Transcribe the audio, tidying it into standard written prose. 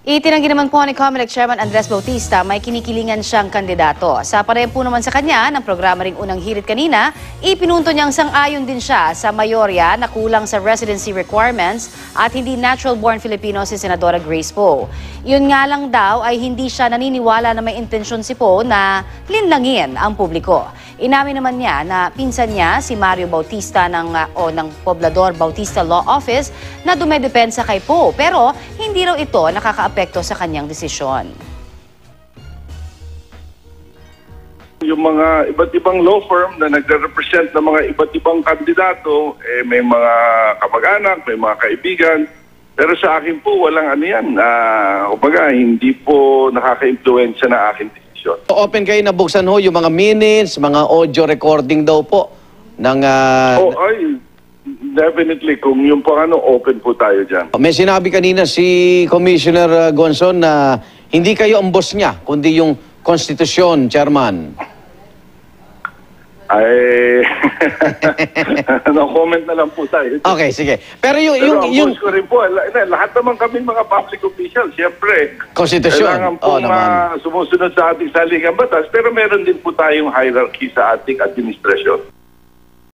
Itinanggi naman po ni COMELEC Chairman Andres Bautista may kinikilingan siyang kandidato. Sa pareho po naman sa kanya ng programa ring unang hirit kanina, ipinunto niyang sang-ayon din siya sa mayorya na kulang sa residency requirements at hindi natural-born Filipino si Senadora Grace Poe. Yun nga lang daw ay hindi siya naniniwala na may intensyon si Poe na linlangin ang publiko. Inamin naman niya na pinsan niya si Mario Bautista ng Poblador Bautista Law Office na dumedepensa kay Poe pero hindi raw ito nakakaapekto sa kanyang desisyon. Yung mga iba't ibang law firm na nagre-represent ng mga iba't ibang kandidato, may mga kamag-anak, may mga kaibigan. Pero sa akin po, walang ano yan. Kumbaga, hindi po nakaka-influensya na aking desisyon. Open kayo na buksan ho yung mga minutes, mga audio recording daw po ng... Definitely, kung yung po open po tayo dyan. May sinabi kanina si Commissioner Gonzon na hindi kayo ang boss niya, kundi yung konstitusyon, Chairman. No comment na lang po tayo. Okay, sige. Pero Pero ang boss ko rin po, lahat naman kami mga public officials, siyempre. Konstitusyon. Kailangan po sumusunod sa ating saligang batas, pero meron din po tayong hierarchy sa ating administrasyon.